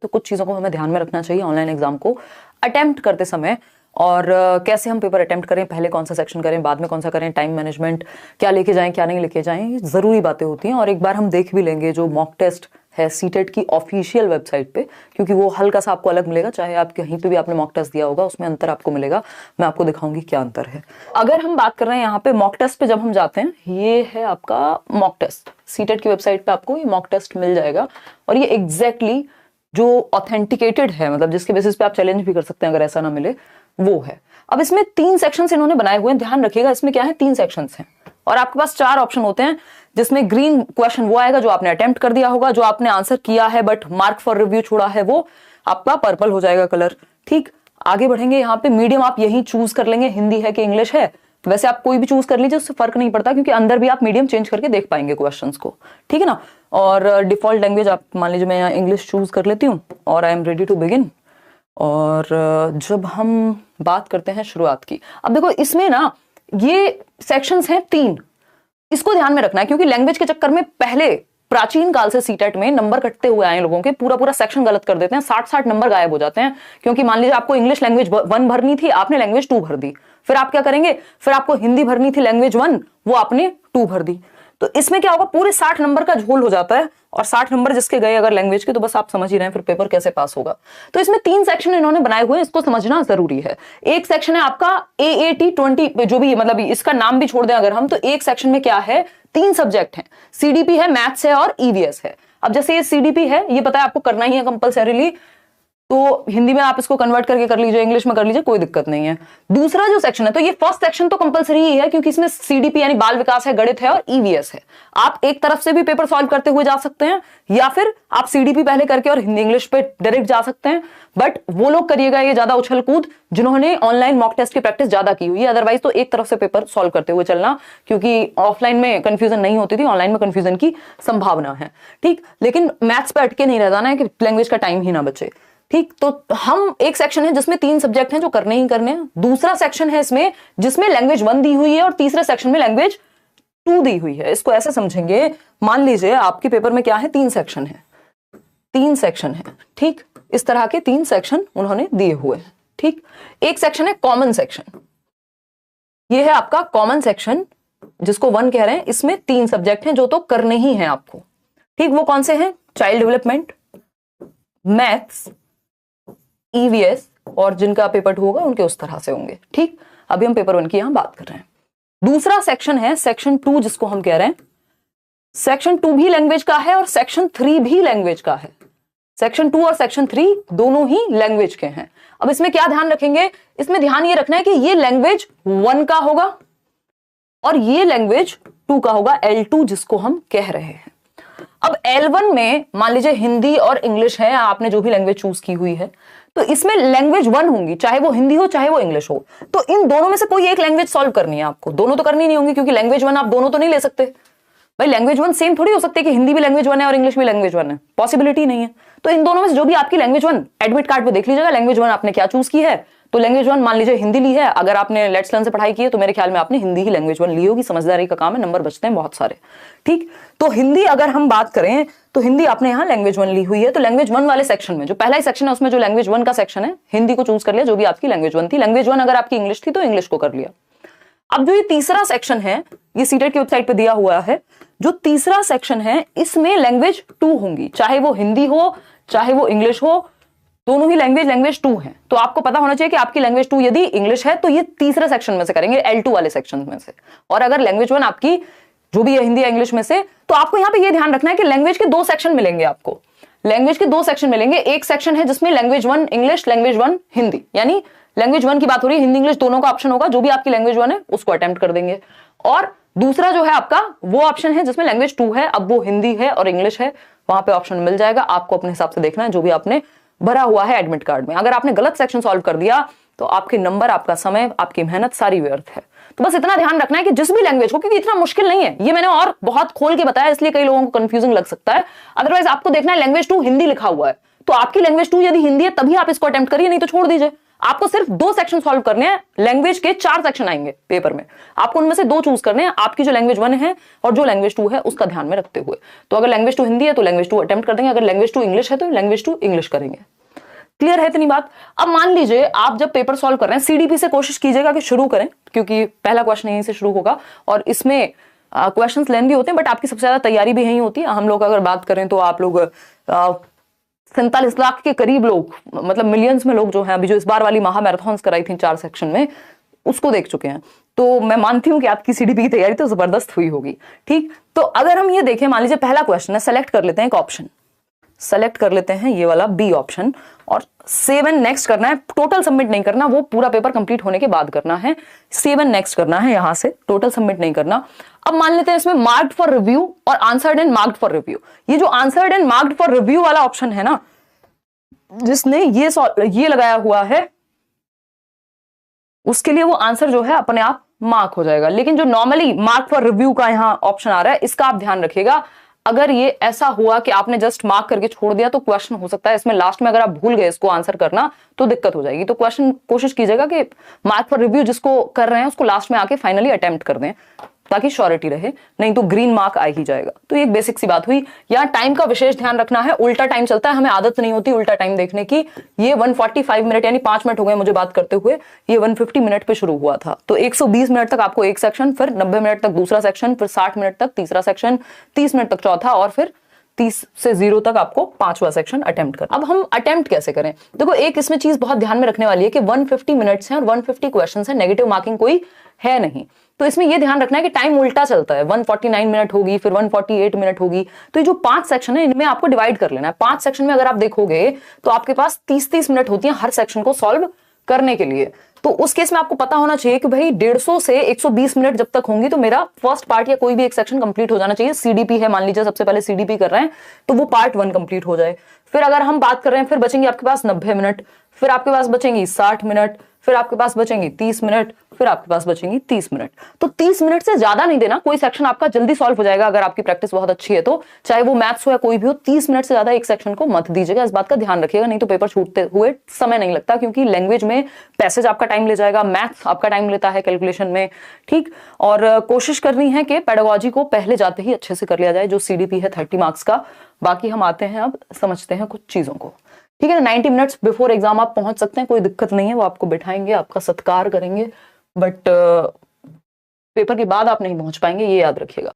तो कुछ चीज़ों को हमें ध्यान में रखना चाहिए ऑनलाइन एग्जाम को अटेम्प्ट करते समय। और कैसे हम पेपर अटेम्प्ट करें, पहले कौन सा सेक्शन करें, बाद में कौन सा करें, टाइम मैनेजमेंट क्या लेके जाएं क्या नहीं लेके जाएं, ये ज़रूरी बातें होती हैं। और एक बार हम देख भी लेंगे जो मॉक टेस्ट है सीटेट की ऑफिशियल वेबसाइट पे, क्योंकि वो हल्का सा आपको अलग मिलेगा, चाहे आप कहीं पे भी आपने मॉक टेस्ट दिया होगा उसमें अंतर आपको मिलेगा। मैं आपको दिखाऊंगी क्या अंतर है। अगर हम बात कर रहे हैं यहाँ पे मॉक टेस्ट पे, जब हम जाते हैं, ये है आपका मॉक टेस्ट, सीटेट की वेबसाइट पे आपको ये मॉक टेस्ट मिल जाएगा। और ये एग्जैक्टली जो ऑथेंटिकेटेड है, मतलब जिसके बेसिस पे आप चैलेंज भी कर सकते हैं अगर ऐसा ना मिले, वो है। अब इसमें 3 सेक्शंस इन्होंने बनाए हुए हैं, ध्यान रखिएगा। इसमें क्या है, 3 सेक्शंस हैं और आपके पास 4 ऑप्शन होते हैं, जिसमें ग्रीन क्वेश्चन वो आएगा जो आपने अटेम्प्ट कर दिया होगा, जो आपने आंसर किया है बट मार्क फॉर रिव्यू छोड़ा है वो आपका पर्पल हो जाएगा कलर। ठीक, आगे बढ़ेंगे। यहाँ पे मीडियम आप यही चूज कर लेंगे, हिंदी है कि इंग्लिश है। वैसे आप कोई भी चूज कर लीजिए, उससे फर्क नहीं पड़ता, क्योंकि अंदर भी आप मीडियम चेंज करके देख पाएंगे क्वेश्चंस को, ठीक है ना। और डिफॉल्ट लैंग्वेज आप मान लीजिए, मैं यहाँ इंग्लिश चूज कर लेती हूँ और I am ready to begin. और जब हम बात करते हैं शुरुआत की, अब देखो इसमें ना ये सेक्शंस हैं 3, इसको ध्यान में रखना है, क्योंकि लैंग्वेज के चक्कर में पहले प्राचीन काल से सीटेट में नंबर कटते हुए आए लोगों के, पूरा सेक्शन गलत कर देते हैं, 60 नंबर गायब हो जाते हैं। क्योंकि मान लीजिए आपको इंग्लिश लैंग्वेज 1 भरनी थी, आपने लैंग्वेज 2 भर दी, फिर आप क्या करेंगे, फिर आपको हिंदी भरनी थी लैंग्वेज 1, वो आपने 2 भर दी। तो इसमें क्या होगा, पूरे 60 नंबर का झोल हो जाता है। और 60 नंबर जिसके गए अगर लैंग्वेज के, तो बस आप समझ ही रहे हैं फिर पेपर कैसे पास होगा। तो इसमें 3 सेक्शन इन्होंने बनाए हुए हैं, इसको समझना जरूरी है। एक सेक्शन है आपका AAT 20, जो भी मतलब इसका नाम भी छोड़ दें अगर हम, तो एक सेक्शन में क्या है, 3 सब्जेक्ट हैं, CDP है, मैथ्स है और EVS है। अब जैसे ये CDP है, ये पता है आपको करना ही है कंपलसरीली, तो हिंदी में आप इसको कन्वर्ट करके कर लीजिए, इंग्लिश में कर लीजिए, कोई दिक्कत नहीं है। दूसरा जो सेक्शन है, तो ये फर्स्ट सेक्शन तो कंपलसरी ही है, क्योंकि इसमें CDP यानी बाल विकास है, गणित है और EVS है। आप एक तरफ से भी पेपर सॉल्व करते हुए जा सकते हैं, या फिर आप CDP पहले करके और हिंदी इंग्लिश पे डायरेक्ट जा सकते हैं। बट वो लोग करिएगा ये ज्यादा उछल कूद जिन्होंने ऑनलाइन मॉक टेस्ट की प्रैक्टिस ज्यादा की हुई है। अदरवाइज तो एक तरफ से पेपर सॉल्व करते हुए चलना, क्योंकि ऑफलाइन में कंफ्यूजन नहीं होती थी, ऑनलाइन में कंफ्यूजन की संभावना है। ठीक, लेकिन मैथ्स पे अटके नहीं रह जाना है कि लैंग्वेज का टाइम ही ना बचे। ठीक, तो हम एक सेक्शन है जिसमें 3 सब्जेक्ट हैं जो करने ही करने हैं। दूसरा सेक्शन है इसमें जिसमें लैंग्वेज 1 दी हुई है और तीसरे सेक्शन में लैंग्वेज 2 दी हुई है। इसको ऐसे समझेंगे, मान लीजिए आपके पेपर में क्या है, 3 सेक्शन है, 3 सेक्शन है। ठीक, इस तरह के 3 सेक्शन उन्होंने दिए हुए हैं। ठीक, एक सेक्शन है कॉमन सेक्शन, ये है आपका कॉमन सेक्शन जिसको 1 कह रहे हैं। इसमें 3 सब्जेक्ट हैं जो तो करने ही हैं आपको। ठीक, वो कौन से हैं, चाइल्ड डेवलपमेंट, मैथ्स, EVS, और जिनका पेपर 2 होगा उनके उस तरह से होंगे। ठीक, अभी हम पेपर 1 की यहां बात कर रहे हैं। दूसरा सेक्शन है सेक्शन 2, जिसको हम कह रहे हैं, सेक्शन 2 भी लैंग्वेज का है और सेक्शन 3 भी लैंग्वेज का है। सेक्शन 2 और सेक्शन 3 दोनों ही लैंग्वेज के हैं। अब इसमें क्या ध्यान रखेंगे, इसमें ध्यान ये रखना है कि ये लैंग्वेज 1 का होगा और ये लैंग्वेज 2 का होगा, L2 जिसको हम कह रहे हैं। अब L1 में मान लीजिए हिंदी और इंग्लिश है, आपने जो भी लैंग्वेज चूज की हुई है, तो इसमें लैंग्वेज 1 होंगी, चाहे वो हिंदी हो चाहे वो इंग्लिश हो। तो इन दोनों में से कोई एक लैंग्वेज सॉल्व करनी है आपको, दोनों तो करनी नहीं होंगी, क्योंकि लैंग्वेज 1 आप दोनों तो नहीं ले सकते भाई। लैंग्वेज 1 सेम थोड़ी हो सकती है कि हिंदी भी लैंग्वेज 1 है और इंग्लिश भी लैंग्वेज 1 है, पॉसिबिलिटी नहीं है। तो इन दोनों में से जो भी आपकी लैंग्वेज 1, एडमिट कार्ड पे देख लीजिएगा लैंग्वेज 1 आपने क्या चूज की है। तो लैंग्वेज 1 मान लीजिए हिंदी ली है, अगर आपने लेट्स लर्न से पढ़ाई की है तो मेरे ख्याल में आपने हिंदी ही लैंग्वेज 1 ली होगी, समझदारी का काम है, नंबर बचते हैं बहुत सारे। ठीक, तो हिंदी अगर हम बात करें तो हिंदी आपने यहाँ लैंग्वेज 1 ली हुई है, तो लैंग्वेज 1 वाले सेक्शन में जो पहला ही सेक्शन है उसमें जो लैंग्वेज 1 का सेक्शन है, हिंदी को चूज कर लिया, जो भी आपकी लैंग्वेज 1 थी। लैंग्वेज 1 अगर आपकी इंग्लिश थी तो इंग्लिश को कर लिया। अब जो ये तीसरा सेक्शन है, ये सीटेट की वेबसाइट पे दिया हुआ है, जो तीसरा सेक्शन है इसमें लैंग्वेज 2 होंगी, चाहे वो हिंदी हो चाहे वो इंग्लिश हो, दोनों ही लैंग्वेज 2 है। तो आपको पता होना चाहिए कि आपकी लैंग्वेज 2 यदि इंग्लिश है तो ये तीसरे सेक्शन में से करेंगे, L2 वाले सेक्शन में से। और अगर लैंग्वेज 1 आपकी जो भी है हिंदी या इंग्लिश में से, तो आपको यहां पे ये ध्यान रखना है कि लैंग्वेज के 2 सेक्शन मिलेंगे आपको, लैंग्वेज के 2 सेक्शन मिलेंगे। एक सेक्शन है जिसमें लैंग्वेज 1 इंग्लिश, लैंग्वेज 1 हिंदी, यानी लैंग्वेज 1 की बात हो रही है, हिंदी इंग्लिश दोनों का ऑप्शन होगा, जो भी आपकी लैंग्वेज 1 है उसको अटेम्प्ट कर देंगे। और दूसरा जो है आपका वो ऑप्शन है जिसमें लैंग्वेज 2 है, अब वो हिंदी है और इंग्लिश है, वहां पे ऑप्शन मिल जाएगा, आपको अपने हिसाब से देखना है जो भी आपने भरा हुआ है एडमिट कार्ड में। अगर आपने गलत सेक्शन सॉल्व कर दिया तो आपके नंबर, आपका समय, आपकी मेहनत सारी व्यर्थ है। तो बस इतना ध्यान रखना है कि जिस भी लैंग्वेज को, क्योंकि इतना मुश्किल नहीं है, ये मैंने और बहुत खोल के बताया इसलिए कई लोगों को कंफ्यूजन लग सकता है। अदरवाइज आपको देखना है लैंग्वेज 2 हिंदी लिखा हुआ है, तो आपकी लैंग्वेज 2 यदि हिंदी है तभी आप इसको अटेम्प्ट करिए, नहीं तो छोड़ दीजिए। आपको सिर्फ 2 सेक्शन सॉल्व करने हैं, लैंग्वेज के 4 सेक्शन आएंगे पेपर में, आपको उनमें से 2 चूज करने हैं, आपकी जो लैंग्वेज 1 है और जो लैंग्वेज 2 है उसका ध्यान में रखते हुए। तो अगर लैंग्वेज 2 हिंदी है तो लैंग्वेज 2 अटेम्प्ट कर देंगे, अगर लैंग्वेज 2 इंग्लिश है तो लैंग्वेज 2 इंग्लिश करेंगे। क्लियर है इतनी बात? अब मान लीजिए आप जब पेपर सॉल्व कर रहे हैं, सीडीपी से कोशिश कीजिएगा कि शुरू करें, क्योंकि पहला क्वेश्चन यहीं से शुरू होगा और इसमें क्वेश्चंस लेंथी होते हैं, बट आपकी सबसे ज्यादा तैयारी भी यही होती है। हम लोग अगर बात करें तो आप लोग 47 लाख के करीब लोग, मतलब मिलियंस में लोग जो हैं, अभी जो इस बार वाली महा मैराथन कराई थी 4 सेक्शन में, उसको देख चुके हैं। तो मैं मानती हूं कि आपकी सीडीपी की तैयारी तो जबरदस्त हुई होगी। ठीक, तो अगर हम ये देखें, मान लीजिए पहला क्वेश्चन है, सेलेक्ट कर लेते हैं एक ऑप्शन, सेलेक्ट कर लेते हैं ये वाला बी ऑप्शन और सेव एंड नेक्स्ट करना है। टोटल सबमिट नहीं करना, वो पूरा पेपर कंप्लीट होने के बाद करना है। सेव एंड नेक्स्ट करना है, यहां से टोटल सबमिट नहीं करना। अब मान लेते हैं इसमें मार्क्ड फॉर रिव्यू और answered and marked for review. ये जो answered and marked for review वाला ऑप्शन है ना, जिसने ये लगाया हुआ है, उसके लिए वो आंसर जो है अपने आप मार्क हो जाएगा। लेकिन जो नॉर्मली मार्क फॉर रिव्यू का यहां ऑप्शन आ रहा है, इसका आप ध्यान रखिएगा। अगर ये ऐसा हुआ कि आपने जस्ट मार्क करके छोड़ दिया तो क्वेश्चन हो सकता है इसमें लास्ट में अगर आप भूल गए इसको आंसर करना तो दिक्कत हो जाएगी। तो क्वेश्चन कोशिश कीजिएगा कि मार्क फॉर रिव्यू जिसको कर रहे हैं उसको लास्ट में आके फाइनली अटेम्प्ट कर दें, ताकि श्योरिटी रहे, नहीं तो ग्रीन मार्क आ ही जाएगा। तो ये एक बेसिक सी बात हुई। यहाँ टाइम का विशेष ध्यान रखना है, उल्टा टाइम चलता है, हमें आदत नहीं होती उल्टा टाइम देखने की। ये 145 मिनट यानी 5 मिनट हो गए मुझे बात करते हुए, ये 150 मिनट पे शुरू हुआ था। तो 120 मिनट तक आपको एक सेक्शन, फिर 90 मिनट तक दूसरा सेक्शन, फिर 60 मिनट तक तीसरा सेक्शन, 30 मिनट तक चौथा और फिर 30 से 0 तक आपको 5वां सेक्शन अटेम्प्ट करना। अब हम अटेम्प्ट कैसे करें? देखो, एक इसमें चीज बहुत ध्यान में रखने वाली है कि 150 मिनट्स हैं और 150 क्वेश्चंस हैं, नेगेटिव मार्किंग कोई है नहीं। तो इसमें यह ध्यान रखना है कि टाइम उल्टा चलता है, 149 मिनट होगी, फिर 148 मिनट होगी। तो ये जो 5 सेक्शन है इनमें आपको डिवाइड कर लेना है। 5 सेक्शन में अगर आप देखोगे तो आपके पास 30-30 मिनट होती है हर सेक्शन को सॉल्व करने के लिए। तो उस केस में आपको पता होना चाहिए कि भाई 150 से 120 मिनट जब तक होंगी तो मेरा फर्स्ट पार्ट या कोई भी एक सेक्शन कंप्लीट हो जाना चाहिए। सीडीपी है, मान लीजिए सबसे पहले सीडीपी कर रहे हैं तो वो पार्ट 1 कंप्लीट हो जाए। फिर अगर हम बात कर रहे हैं, फिर बचेंगे आपके पास 90 मिनट, फिर आपके पास बचेंगी 60 मिनट, फिर आपके पास बचेंगी 30 मिनट, फिर आपके पास बचेंगी 30 मिनट। तो 30 मिनट से ज्यादा नहीं देना, कोई सेक्शन आपका जल्दी सॉल्व हो जाएगा अगर आपकी प्रैक्टिस बहुत अच्छी है तो, चाहे वो मैथ्स हो या कोई भी हो। 30 मिनट से ज्यादा एक सेक्शन को मत दीजिएगा, इस बात का ध्यान रखिएगा, नहीं तो पेपर छूटते हुए समय नहीं लगता, क्योंकि लैंग्वेज में पैसेज आपका टाइम ले जाएगा, मैथ्स आपका टाइम लेता है कैलकुलेशन में। ठीक, और कोशिश करनी है कि पेडागोजी को पहले जाते ही अच्छे से कर लिया जाए, जो सीडीपी है 30 मार्क्स का। बाकी हम आते हैं, अब समझते हैं कुछ चीजों को। ठीक है ना, 90 मिनट्स बिफोर एग्जाम आप पहुंच सकते हैं, कोई दिक्कत नहीं है, वो आपको बिठाएंगे, आपका सत्कार करेंगे, बट पेपर के बाद आप नहीं पहुंच पाएंगे, ये याद रखिएगा।